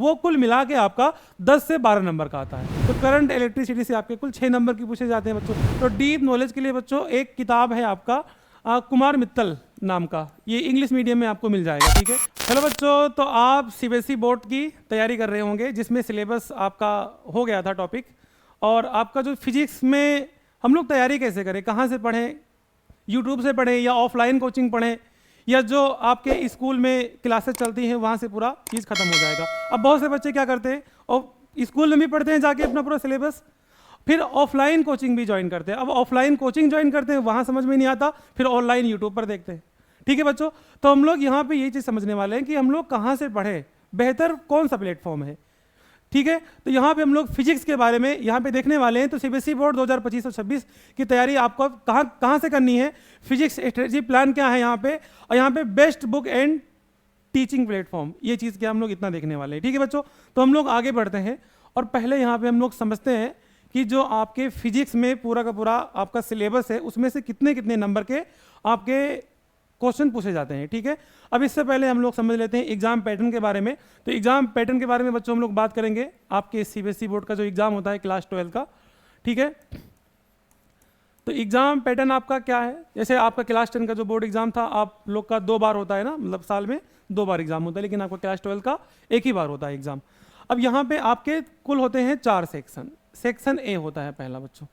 वो कुल मिला के आपका 10 से 12 नंबर का आता है। तो करंट इलेक्ट्रिसिटी से आपके कुल 6 नंबर की पूछे जाते हैं बच्चों। तो डीप नॉलेज के लिए बच्चों एक किताब है आपका कुमार मित्तल नाम का, ये इंग्लिश मीडियम में आपको मिल जाएगा, ठीक है। हेलो बच्चों, तो आप सीबीएसई बोर्ड की तैयारी कर रहे होंगे जिसमें सिलेबस आपका हो गया था टॉपिक, और आपका जो फिजिक्स में हम लोग तैयारी कैसे करें, कहाँ से पढ़ें, यूट्यूब से पढ़ें या ऑफलाइन कोचिंग पढ़ें, या जो आपके स्कूल में क्लासेस चलती हैं वहाँ से पूरा चीज़ खत्म हो जाएगा। अब बहुत से बच्चे क्या करते हैं, और स्कूल में भी पढ़ते हैं जाके अपना पूरा सिलेबस, फिर ऑफलाइन कोचिंग भी ज्वाइन करते हैं। अब ऑफलाइन कोचिंग ज्वाइन करते हैं, वहाँ समझ में नहीं आता, फिर ऑनलाइन यूट्यूब पर देखते हैं, ठीक है बच्चों। तो हम लोग यहाँ पे यही चीज़ समझने वाले हैं कि हम लोग कहाँ से पढ़ें, बेहतर कौन सा प्लेटफॉर्म है, ठीक है। तो यहाँ पे हम लोग फिजिक्स के बारे में यहाँ पे देखने वाले हैं। तो सीबीएसई बोर्ड 2025 और 26 की तैयारी आपको कहाँ से करनी है, फिजिक्स स्ट्रेटजी प्लान क्या है यहाँ पे, और यहाँ पे best book and teaching platform, ये चीज़ क्या हम लोग इतना देखने वाले हैं, ठीक है बच्चों। तो हम लोग आगे बढ़ते हैं, और पहले यहाँ पे हम लोग समझते हैं कि जो आपके फिजिक्स में पूरा का पूरा आपका सिलेबस है उसमें से कितने कितने नंबर के आपके क्वेश्चन पूछे जाते हैं, ठीक है। अब इससे पहले हम लोग समझ लेते हैं एग्जाम पैटर्न के बारे में। तो एग्जाम पैटर्न के बारे में बच्चों हम लोग बात करेंगे आपके सीबीएसई बोर्ड का जो एग्जाम होता है क्लास 12 का, ठीक है। तो एग्जाम पैटर्न आपका क्या है, जैसे आपका क्लास 10 का जो बोर्ड एग्जाम था आप लोग का 2 बार होता है ना, मतलब साल में 2 बार एग्जाम होता है, लेकिन आपका क्लास 12 का एक ही बार होता है एग्जाम। अब यहाँ पे आपके कुल होते हैं 4 सेक्शन। सेक्शन ए होता है पहला बच्चों,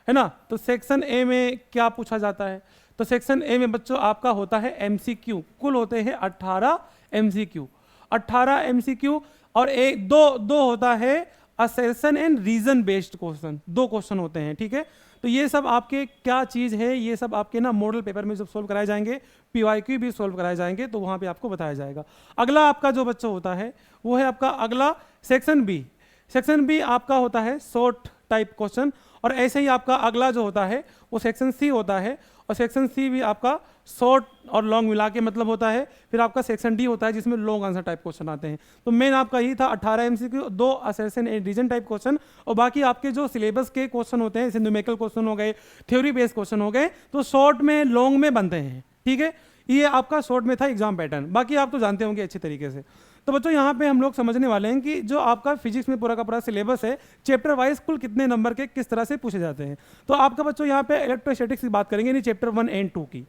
है ना। तो सेक्शन ए में क्या पूछा जाता है, तो सेक्शन ए में बच्चों आपका होता है एमसीक्यू, कुल होते हैं 18 एमसीक्यू, 18 एमसीक्यू, और एक दो होता है assertion and reason based question, 2 question होते हैं, ठीक है। तो ये सब आपके क्या चीज़ है, ये सब आपके ना मॉडल पेपर में जब सोल्व कराए जाएंगे, पीवाईक्यू भी सोल्व कराए जाएंगे, तो वहाँ पे आपको बताया जाएगा। अगला आपका जो बच्चा होता है वो है आपका अगला सेक्शन बी। सेक्शन बी आपका होता है शॉर्ट टाइप क्वेश्चन, और ऐसे ही आपका अगला जो होता है वो सेक्शन सी होता है, और सेक्शन सी भी आपका शॉर्ट और लॉन्ग मिला के मतलब होता है। फिर आपका सेक्शन डी होता है जिसमें लॉन्ग आंसर टाइप क्वेश्चन आते हैं। तो मेन आपका यही था 18 MCQ, 2 assertion and reason type question, और बाकी आपके जो सिलेबस के क्वेश्चन होते हैं जैसे न्यूमेरिकल क्वेश्चन हो गए, थ्योरी बेस्ड क्वेश्चन हो गए, तो शॉर्ट में लॉन्ग में बनते हैं, ठीक है। ये आपका शॉर्ट में था एग्जाम पैटर्न, बाकी आप तो जानते होंगे अच्छे तरीके से। तो बच्चों यहाँ पे हम लोग समझने वाले हैं कि जो आपका फिजिक्स में पूरा का पूरा सिलेबस है, चैप्टर वाइज कुल कितने नंबर के किस तरह से पूछे जाते हैं। तो आपका बच्चों यहाँ पे इलेक्ट्रोस्टैटिक्स की बात करेंगे, यानी चैप्टर 1 एंड 2 की।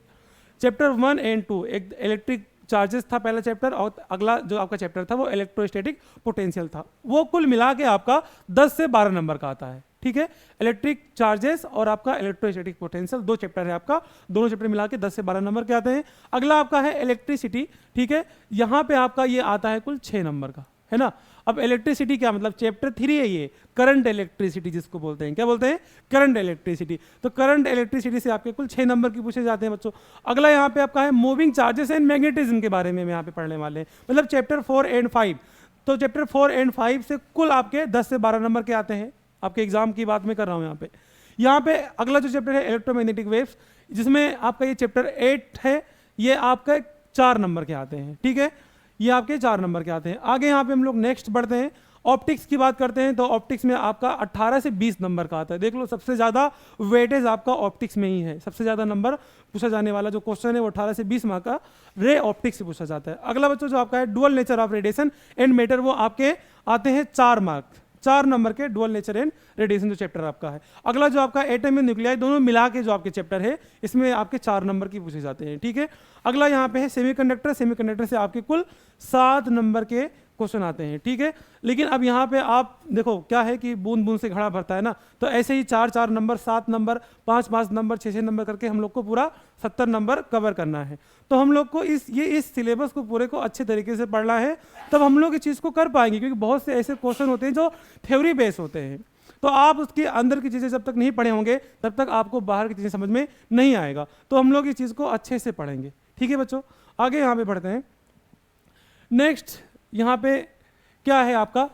चैप्टर 1 एंड 2 एक इलेक्ट्रिक चार्जेस था पहला चैप्टर, और अगला जो आपका चैप्टर था वो इलेक्ट्रोस्टैटिक पोटेंशियल था। वो कुल मिला के आपका 10 से 12 नंबर का आता है, ठीक है। इलेक्ट्रिक चार्जेस और आपका इलेक्ट्रोस्टैटिक पोटेंशियल 2 चैप्टर है आपका, दोनों चैप्टर मिला के 10 से 12 नंबर के आते हैं। अगला आपका है इलेक्ट्रिसिटी, ठीक है। यहाँ पे आपका ये आता है कुल 6 नंबर का, है ना। अब इलेक्ट्रिसिटी क्या मतलब, चैप्टर 3 है ये, करंट इलेक्ट्रिसिटी जिसको बोलते हैं, क्या बोलते हैं, करंट इलेक्ट्रिसिटी। तो करंट इलेक्ट्रिसिटी से आपके कुल 6 नंबर की पूछे जाते हैं बच्चों। अगला यहाँ पे आपका है मूविंग चार्जेस एंड मैग्नेटिज्म के बारे में यहाँ पे पढ़ने वाले हैं, मतलब चैप्टर 4 एंड 5। तो चैप्टर 4 एंड 5 से कुल आपके 10 से 12 नंबर के आते हैं, आपके एग्जाम की बात मैं कर रहा हूँ यहाँ पे अगला जो चैप्टर है इलेक्ट्रोमैग्नेटिक वेव्स, जिसमें आपका ये चैप्टर 8 है, ये आपका 4 नंबर के आते हैं, ठीक है। ये आपके 4 नंबर के आते हैं। आगे यहाँ पे हम लोग नेक्स्ट बढ़ते हैं, ऑप्टिक्स की बात करते हैं। तो ऑप्टिक्स में आपका 18 से 20 नंबर का आता है। देख लो सबसे ज़्यादा वेटेज आपका ऑप्टिक्स में ही है, सबसे ज़्यादा नंबर पूछा जाने वाला जो क्वेश्चन है वो 18 से 20 मार्क का रे ऑप्टिक्स से पूछा जाता है। अगला बच्चों जो आपका है dual nature of radiation and matter, वो आपके आते हैं 4 मार्क, 4 नंबर के डुअल नेचर एंड रेडिएशन जो चैप्टर आपका है। अगला जो आपका एटम एंड न्यूक्लियाई दोनों मिला के जो आपके चैप्टर है, इसमें आपके 4 नंबर की पूछे जाते हैं, ठीक है। अगला यहाँ पे है सेमीकंडक्टर, सेमीकंडक्टर से आपके कुल 7 नंबर के क्वेश्चन आते हैं, ठीक है। लेकिन अब यहाँ पे आप देखो क्या है कि बूंद बूंद से घड़ा भरता है ना, तो ऐसे ही 4-4 नंबर, 7 नंबर, 5-5 नंबर, 6-6 नंबर करके हम लोग को पूरा 70 नंबर कवर करना है। तो हम लोग को इस सिलेबस को पूरे को अच्छे तरीके से पढ़ना है, तब हम लोग इस चीज़ को कर पाएंगे, क्योंकि बहुत से ऐसे क्वेश्चन होते हैं जो थ्योरी बेस होते हैं। तो आप उसके अंदर की चीज़ें जब तक नहीं पढ़े होंगे तब तक आपको बाहर की चीज़ें समझ में नहीं आएगा। तो हम लोग इस चीज़ को अच्छे से पढ़ेंगे, ठीक है बच्चों। आगे यहाँ पे बढ़ते हैं। नेक्स्ट यहाँ पे क्या है आपका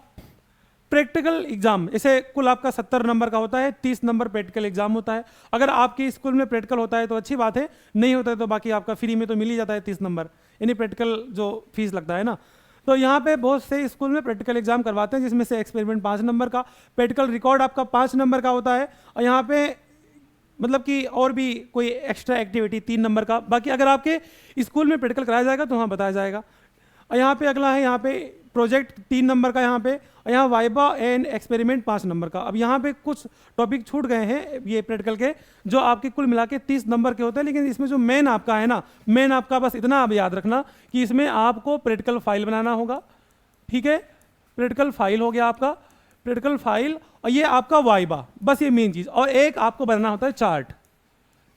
प्रैक्टिकल एग्जाम। इसे कुल आपका 70 नंबर का होता है, 30 नंबर प्रैक्टिकल एग्जाम होता है। अगर आपके स्कूल में प्रैक्टिकल होता है तो अच्छी बात है, नहीं होता है तो बाकी आपका फ्री में तो मिल ही जाता है 30 नंबर, यानी प्रैक्टिकल जो फीस लगता है ना। तो यहाँ पे बहुत से स्कूल में प्रैक्टिकल एग्जाम करवाते हैं, जिसमें से एक्सपेरिमेंट 5 नंबर का, प्रैक्टिकल रिकॉर्ड आपका 5 नंबर का होता है, और यहाँ पे मतलब कि और भी कोई एक्स्ट्रा एक्टिविटी 3 नंबर का। बाकी अगर आपके स्कूल में प्रैक्टिकल कराया जाएगा तो वहाँ बताया जाएगा। और यहाँ पे अगला है, यहाँ पे प्रोजेक्ट 3 नंबर का यहाँ पे, और यहाँ वाइबा एंड एक्सपेरिमेंट 5 नंबर का। अब यहाँ पे कुछ टॉपिक छूट गए हैं ये प्रैक्टिकल के, जो आपके कुल मिला के 30 नंबर के होते हैं, लेकिन इसमें जो मेन आपका है ना, मेन आपका बस इतना आप याद रखना कि इसमें आपको प्रैक्टिकल फाइल बनाना होगा, ठीक है। प्रैक्टिकल फाइल हो गया आपका, प्रैक्टिकल फाइल, और ये आपका वाइबा, बस ये मेन चीज़। और एक आपको बनाना होता है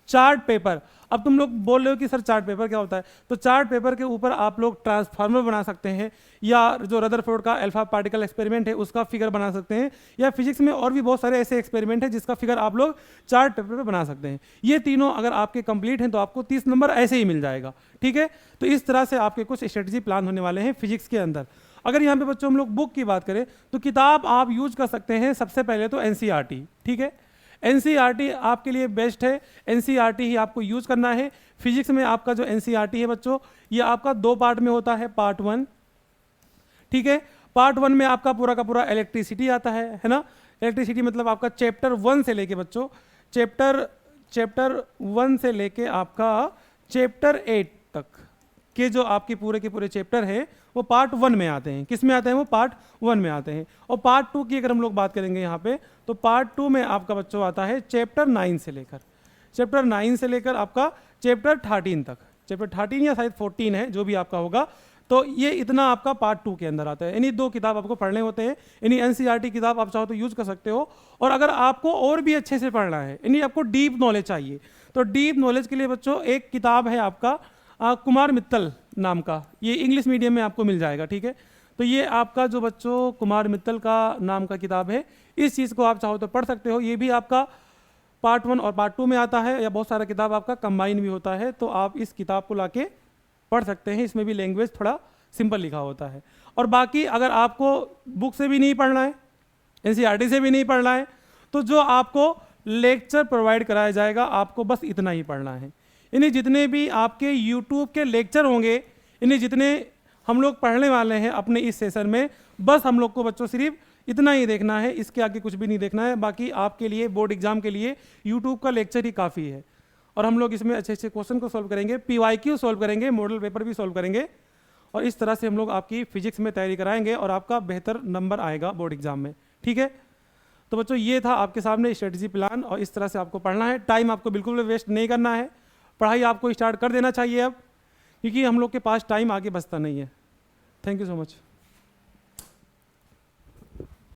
चार्ट पेपर। अब तुम लोग बोल रहे हो कि सर चार्ट पेपर क्या होता है, तो चार्ट पेपर के ऊपर आप लोग ट्रांसफार्मर बना सकते हैं, या जो रदरफोर्ड का अल्फा पार्टिकल एक्सपेरिमेंट है उसका फिगर बना सकते हैं, या फिजिक्स में और भी बहुत सारे ऐसे एक्सपेरिमेंट है जिसका फिगर आप लोग चार्ट पेपर पर बना सकते हैं। ये तीनों अगर आपके कंप्लीट हैं तो आपको 30 नंबर ऐसे ही मिल जाएगा, ठीक है। तो इस तरह से आपके कुछ स्ट्रेटजी प्लान होने वाले हैं फिजिक्स के अंदर। अगर यहाँ पे बच्चों हम लोग बुक की बात करें तो किताब आप यूज कर सकते हैं सबसे पहले तो एनसीईआरटी, ठीक है। एनसीईआरटी आपके लिए बेस्ट है, एनसीईआरटी ही आपको यूज करना है। फिजिक्स में आपका जो एनसीईआरटी है बच्चों, ये आपका 2 पार्ट में होता है, पार्ट 1, ठीक है। पार्ट 1 में आपका पूरा का पूरा इलेक्ट्रिसिटी आता है ना। इलेक्ट्रिसिटी मतलब आपका चैप्टर 1 से लेके बच्चों, चैप्टर 1 से लेके आपका चैप्टर 8 तक के जो आपके पूरे के पूरे चैप्टर हैं वो पार्ट 1 में आते हैं। किस में आते हैं? वो पार्ट 1 में आते हैं। और पार्ट 2 की अगर हम लोग बात करेंगे यहाँ पे, तो पार्ट 2 में आपका बच्चों आता है चैप्टर 9 से लेकर आपका चैप्टर 13 तक। चैप्टर 13 या शायद 14 है, जो भी आपका होगा। तो ये इतना आपका पार्ट 2 के अंदर आता है। इन्हीं 2 किताब आपको पढ़ने होते हैं। इन्हीं एनसीईआरटी किताब आप चाहो तो यूज कर सकते हो। और अगर आपको और भी अच्छे से पढ़ना है, इन्हीं आपको डीप नॉलेज चाहिए, तो डीप नॉलेज के लिए बच्चों एक किताब है आपका कुमार मित्तल नाम का, ये इंग्लिश मीडियम में आपको मिल जाएगा, ठीक है। तो ये आपका जो बच्चों कुमार मित्तल का नाम का किताब है, इस चीज़ को आप चाहो तो पढ़ सकते हो। ये भी आपका पार्ट 1 और पार्ट 2 में आता है, या बहुत सारा किताब आपका कंबाइन भी होता है, तो आप इस किताब को लाके पढ़ सकते हैं। इसमें भी लैंग्वेज थोड़ा सिंपल लिखा होता है। और बाकी अगर आपको बुक से भी नहीं पढ़ना है, एनसीईआरटी से भी नहीं पढ़ना है, तो जो आपको लेक्चर प्रोवाइड कराया जाएगा आपको बस इतना ही पढ़ना है। इन्हें जितने भी आपके यूट्यूब के लेक्चर होंगे, इन्हें जितने हम लोग पढ़ने वाले हैं अपने इस सेशन में, बस हम लोग को बच्चों सिर्फ इतना ही देखना है, इसके आगे कुछ भी नहीं देखना है। बाकी आपके लिए बोर्ड एग्जाम के लिए यूट्यूब का लेक्चर ही काफ़ी है। और हम लोग इसमें अच्छे अच्छे क्वेश्चन को सॉल्व करेंगे, PYQ सॉल्व करेंगे, मॉडल पेपर भी सॉल्व करेंगे, और इस तरह से हम लोग आपकी फिजिक्स में तैयारी कराएंगे और आपका बेहतर नंबर आएगा बोर्ड एग्जाम में, ठीक है। तो बच्चों ये था आपके सामने स्ट्रेटजी प्लान, और इस तरह से आपको पढ़ना है। टाइम आपको बिल्कुल भी वेस्ट नहीं करना है, पढ़ाई आपको स्टार्ट कर देना चाहिए अब, क्योंकि हम लोग के पास टाइम आगे बचता नहीं है। Thank you so much.